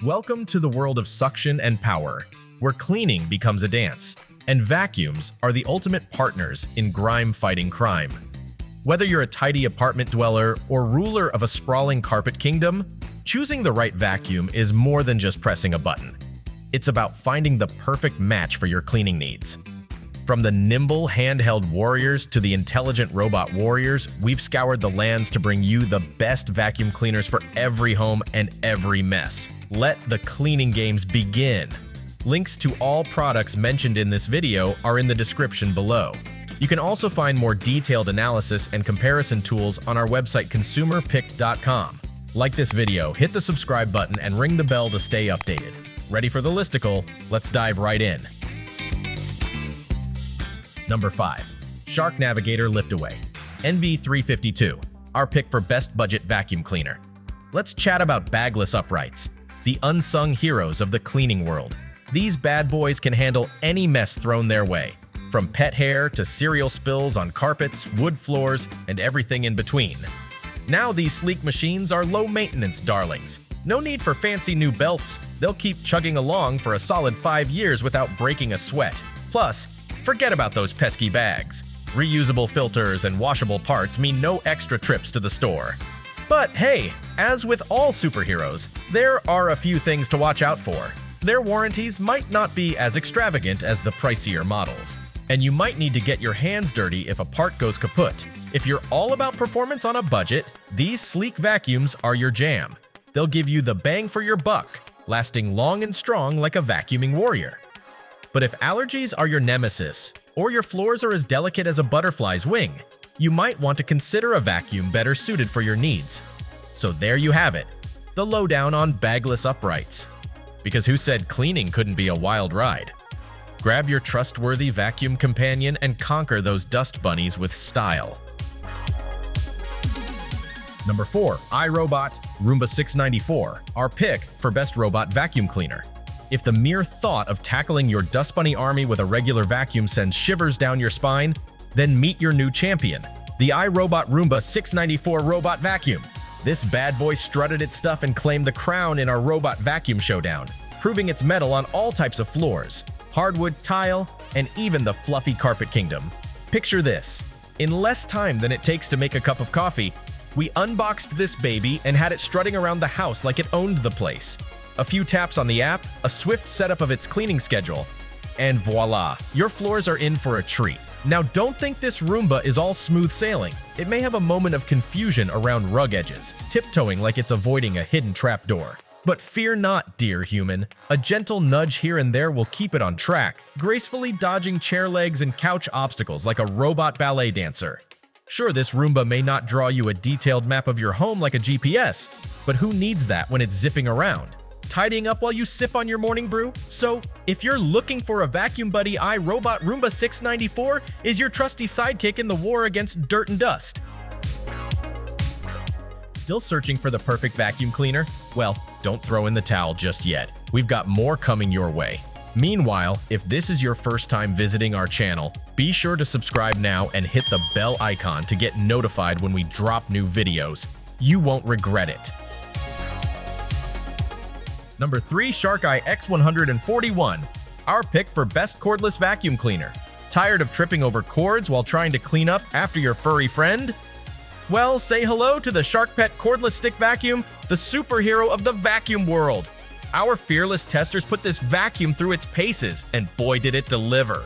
Welcome to the world of suction and power, where cleaning becomes a dance, and vacuums are the ultimate partners in grime-fighting crime. Whether you're a tidy apartment dweller or ruler of a sprawling carpet kingdom, choosing the right vacuum is more than just pressing a button. It's about finding the perfect match for your cleaning needs. From the nimble, handheld warriors to the intelligent robot warriors, we've scoured the lands to bring you the best vacuum cleaners for every home and every mess. Let the cleaning games begin. Links to all products mentioned in this video are in the description below. You can also find more detailed analysis and comparison tools on our website consumerpicked.com. Like this video, hit the subscribe button, and ring the bell to stay updated. Ready for the listicle? Let's dive right in. Number 5. Shark Navigator Liftaway NV352, our pick for best budget vacuum cleaner. Let's chat about bagless uprights, the unsung heroes of the cleaning world. These bad boys can handle any mess thrown their way, from pet hair to cereal spills on carpets, wood floors, and everything in between. Now these sleek machines are low-maintenance darlings. No need for fancy new belts. They'll keep chugging along for a solid 5 years without breaking a sweat. Plus, forget about those pesky bags. Reusable filters and washable parts mean no extra trips to the store. But hey, as with all superheroes, there are a few things to watch out for. Their warranties might not be as extravagant as the pricier models, and you might need to get your hands dirty if a part goes kaput. If you're all about performance on a budget, these sleek vacuums are your jam. They'll give you the bang for your buck, lasting long and strong like a vacuuming warrior. But if allergies are your nemesis, or your floors are as delicate as a butterfly's wing, you might want to consider a vacuum better suited for your needs. So there you have it, the lowdown on bagless uprights. Because who said cleaning couldn't be a wild ride? Grab your trustworthy vacuum companion and conquer those dust bunnies with style. Number 4. iRobot Roomba 694, our pick for best robot vacuum cleaner. If the mere thought of tackling your dust bunny army with a regular vacuum sends shivers down your spine, then meet your new champion, the iRobot Roomba 694 robot vacuum. This bad boy strutted its stuff and claimed the crown in our robot vacuum showdown, proving its mettle on all types of floors, hardwood, tile, and even the fluffy carpet kingdom. Picture this. In less time than it takes to make a cup of coffee, we unboxed this baby and had it strutting around the house like it owned the place. A few taps on the app, a swift setup of its cleaning schedule, and voila, your floors are in for a treat. Now don't think this Roomba is all smooth sailing. It may have a moment of confusion around rug edges, tiptoeing like it's avoiding a hidden trapdoor. But fear not, dear human. A gentle nudge here and there will keep it on track, gracefully dodging chair legs and couch obstacles like a robot ballet dancer. Sure, this Roomba may not draw you a detailed map of your home like a GPS, but who needs that when it's zipping around, tidying up while you sip on your morning brew? So, if you're looking for a vacuum buddy, iRobot Roomba 694 is your trusty sidekick in the war against dirt and dust. Still searching for the perfect vacuum cleaner? Well, don't throw in the towel just yet. We've got more coming your way. Meanwhile, if this is your first time visiting our channel, be sure to subscribe now and hit the bell icon to get notified when we drop new videos. You won't regret it. Number 3. Shark-Eye X141, our pick for best cordless vacuum cleaner. Tired of tripping over cords while trying to clean up after your furry friend? Well, say hello to the SharkPet cordless stick vacuum, the superhero of the vacuum world. Our fearless testers put this vacuum through its paces, and boy did it deliver.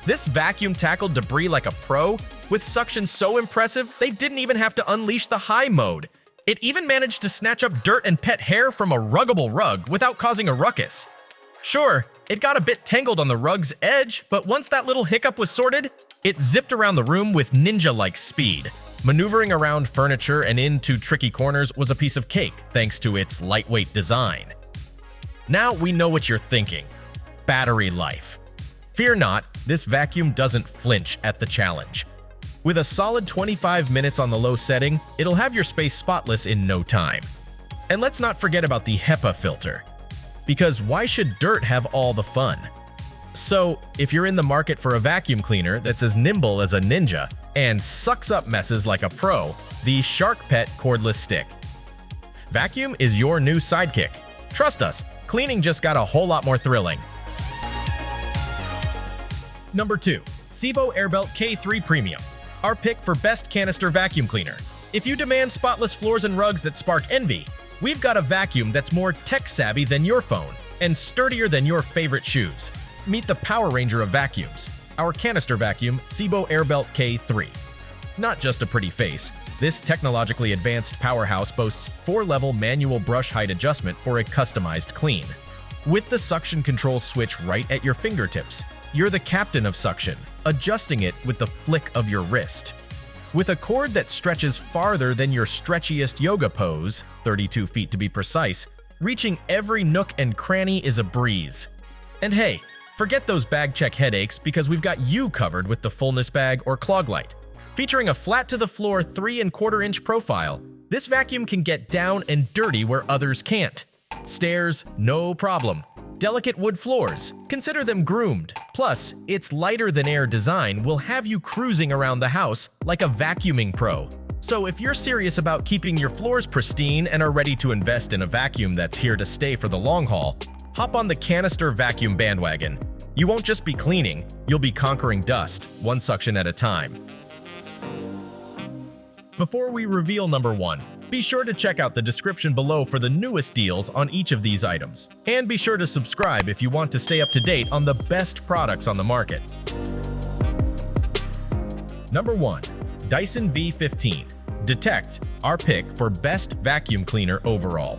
This vacuum tackled debris like a pro, with suction so impressive they didn't even have to unleash the high mode. It even managed to snatch up dirt and pet hair from a ruggable rug without causing a ruckus. Sure, it got a bit tangled on the rug's edge, but once that little hiccup was sorted, it zipped around the room with ninja-like speed. Maneuvering around furniture and into tricky corners was a piece of cake thanks to its lightweight design. Now we know what you're thinking. Battery life. Fear not, this vacuum doesn't flinch at the challenge. With a solid 25 minutes on the low setting, it'll have your space spotless in no time. And let's not forget about the HEPA filter. Because why should dirt have all the fun? So, if you're in the market for a vacuum cleaner that's as nimble as a ninja and sucks up messes like a pro, the SharkPet cordless stick. Vacuum is your new sidekick. Trust us, cleaning just got a whole lot more thrilling. Number 2. SEBO Airbelt K3 Premium, our pick for best canister vacuum cleaner. If you demand spotless floors and rugs that spark envy, we've got a vacuum that's more tech-savvy than your phone and sturdier than your favorite shoes. Meet the Power Ranger of vacuums, our canister vacuum, SEBO Airbelt K3. Not just a pretty face, this technologically advanced powerhouse boasts 4-level manual brush height adjustment for a customized clean. With the suction control switch right at your fingertips, you're the captain of suction, adjusting it with the flick of your wrist. With a cord that stretches farther than your stretchiest yoga pose, 32 feet to be precise, reaching every nook and cranny is a breeze. And hey, forget those bag check headaches because we've got you covered with the fullness bag or clog light. Featuring a flat-to-the-floor 3¼ inch profile, this vacuum can get down and dirty where others can't. Stairs, no problem. Delicate wood floors, consider them groomed. Plus, its lighter-than-air design will have you cruising around the house like a vacuuming pro. So if you're serious about keeping your floors pristine and are ready to invest in a vacuum that's here to stay for the long haul, hop on the canister vacuum bandwagon. You won't just be cleaning, you'll be conquering dust, one suction at a time. Before we reveal number 1, be sure to check out the description below for the newest deals on each of these items. And be sure to subscribe if you want to stay up to date on the best products on the market. Number 1. Dyson V15 Detect, our pick for best vacuum cleaner overall.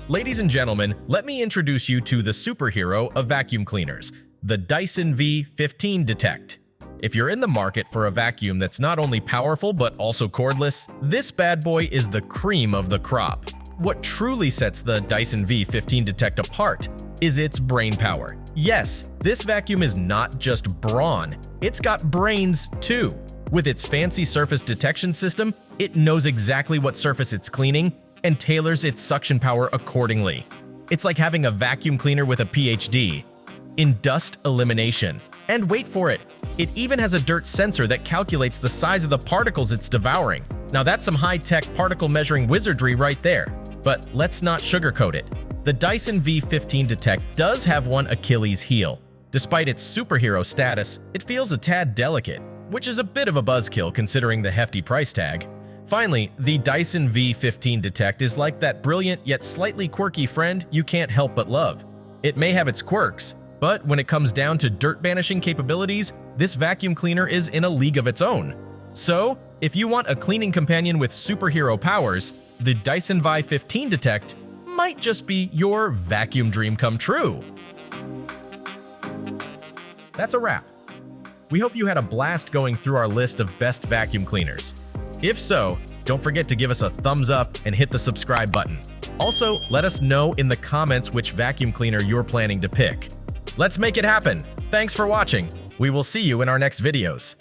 Ladies and gentlemen, let me introduce you to the superhero of vacuum cleaners, the Dyson V15 Detect. If you're in the market for a vacuum that's not only powerful but also cordless, this bad boy is the cream of the crop. What truly sets the Dyson V15 Detect apart is its brain power. Yes, this vacuum is not just brawn, it's got brains too. With its fancy surface detection system, it knows exactly what surface it's cleaning and tailors its suction power accordingly. It's like having a vacuum cleaner with a PhD in dust elimination. And wait for it, it even has a dirt sensor that calculates the size of the particles it's devouring. Now that's some high-tech particle measuring wizardry right there. But let's not sugarcoat it. The Dyson V15 Detect does have one Achilles heel. Despite its superhero status, it feels a tad delicate, which is a bit of a buzzkill considering the hefty price tag. Finally, the Dyson V15 Detect is like that brilliant yet slightly quirky friend you can't help but love. It may have its quirks, but when it comes down to dirt banishing capabilities, this vacuum cleaner is in a league of its own. So, if you want a cleaning companion with superhero powers, the Dyson V15 Detect might just be your vacuum dream come true. That's a wrap. We hope you had a blast going through our list of best vacuum cleaners. If so, don't forget to give us a thumbs up and hit the subscribe button. Also, let us know in the comments which vacuum cleaner you're planning to pick. Let's make it happen. Thanks for watching. We will see you in our next videos.